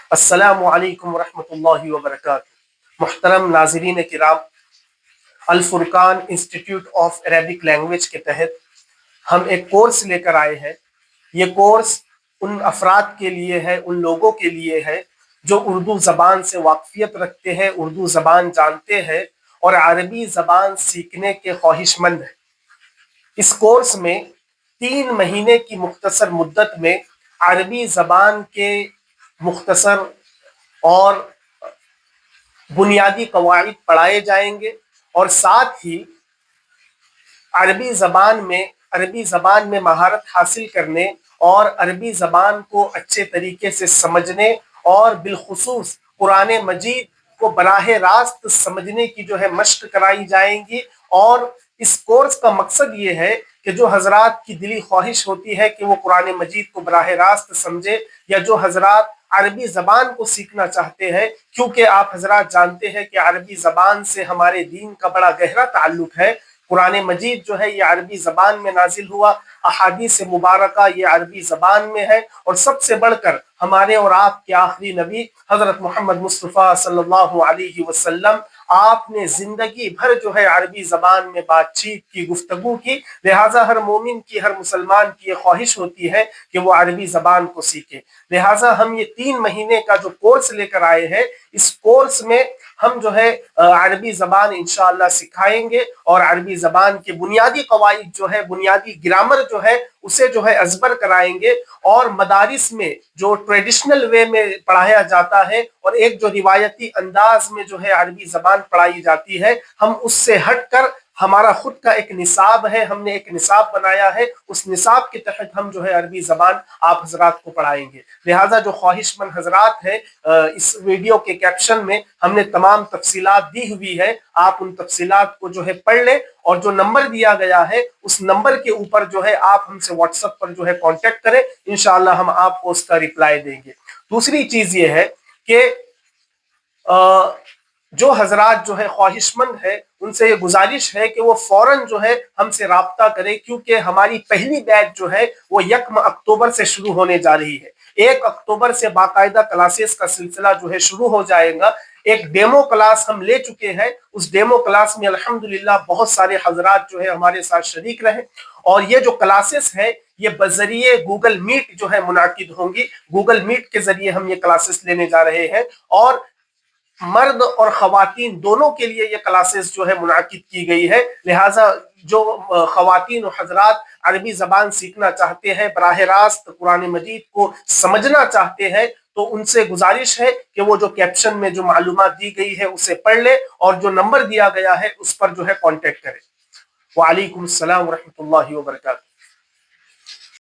السلام علیکم ورحمۃ اللہ وبرکاتہ۔ محترم ناظرین کرام، الفرقان انسٹیٹیوٹ آف عربک لینگویج کے تحت ہم ایک کورس لے کر آئے ہیں۔ یہ کورس ان افراد کے لیے ہے، ان لوگوں کے لیے ہے جو اردو زبان سے واقفیت رکھتے ہیں، اردو زبان جانتے ہیں اور عربی زبان سیکھنے کے خواہش مند ہیں۔ اس کورس میں 3 مہینے کی مختصر مدت میں عربی زبان کے مختصر اور بنیادی قواعد پڑھائے جائیں گے، اور ساتھ ہی عربی زبان میں مہارت حاصل کرنے اور عربی زبان کو اچھے طریقے سے سمجھنے اور بالخصوص قرآن مجید کو براہ راست سمجھنے کی مشق کرائی جائیں گی۔ اور اس کورس کا مقصد یہ ہے کہ جو حضرات کی دلی خواہش ہوتی ہے کہ وہ قرآن مجید کو براہ راست سمجھے، یا جو حضرات عربی زبان کو سیکھنا چاہتے ہیں، کیونکہ آپ حضرات جانتے ہیں کہ عربی زبان سے ہمارے دین کا بڑا گہرا تعلق ہے۔ قرآن مجید یہ عربی زبان میں نازل ہوا، احادیث مبارکہ یہ عربی زبان میں ہے، اور سب سے بڑھ کر ہمارے اور آپ کے آخری نبی حضرت محمد مصطفیٰ صلی اللہ علیہ وسلم، آپ نے زندگی بھر عربی زبان میں بات چیت کی، گفتگو کی۔ لہٰذا ہر مومن کی، ہر مسلمان کی یہ خواہش ہوتی ہے کہ وہ عربی زبان کو سیکھے۔ لہٰذا ہم یہ 3 مہینے کا جو کورس لے کر آئے ہیں، اس کورس میں ہم عربی زبان انشاءاللہ سکھائیں گے، اور عربی زبان کے بنیادی قواعد بنیادی گرامر اسے ازبر کرائیں گے، اور مدارس میں جو ٹریڈیشنل وے میں پڑھایا جاتا ہے اور ایک جو روایتی انداز میں عربی زبان پڑھائی جاتی ہے، ہم اس سے ہٹ کر ہمارا خود کا ایک نصاب ہے، ہم نے ایک نصاب بنایا ہے، اس نصاب کے تحت ہم عربی زبان آپ حضرات کو پڑھائیں گے۔ لہٰذا جو خواہش مند حضرات ہیں، اس ویڈیو کے کیپشن میں ہم نے تمام تفصیلات دی ہوئی ہے، آپ ان تفصیلات کو پڑھ لیں، اور جو نمبر دیا گیا ہے اس نمبر کے اوپر آپ ہم سے واٹس ایپ پر کانٹیکٹ کریں، انشاءاللہ ہم آپ کو اس کا رپلائی دیں گے۔ دوسری چیز یہ ہے کہ جو حضرات خواہش مند ہے، ان سے یہ گزارش ہے کہ وہ فوراً ہم سے رابطہ کریں، کیونکہ ہماری پہلی بیچ وہ 1 اکتوبر سے شروع ہونے جا رہی ہے۔ 1 اکتوبر سے باقاعدہ کلاسز کا سلسلہ شروع ہو جائے گا۔ ایک ڈیمو کلاس ہم لے چکے ہیں، اس ڈیمو کلاس میں الحمدللہ بہت سارے حضرات ہمارے ساتھ شریک رہے، اور یہ جو کلاسز ہے یہ بذریعے گوگل میٹ منعقد ہوں گی۔ گوگل میٹ کے ذریعے ہم یہ کلاسز لینے جا رہے ہیں، اور مرد اور خواتین دونوں کے لیے یہ کلاسز منعقد کی گئی ہے۔ لہٰذا جو خواتین و حضرات عربی زبان سیکھنا چاہتے ہیں، براہ راست قرآن مجید کو سمجھنا چاہتے ہیں، تو ان سے گزارش ہے کہ وہ جو کیپشن میں جو معلومات دی گئی ہے اسے پڑھ لے، اور جو نمبر دیا گیا ہے اس پر کانٹیکٹ کرے۔ وعلیکم السلام ورحمۃ اللہ وبرکاتہ۔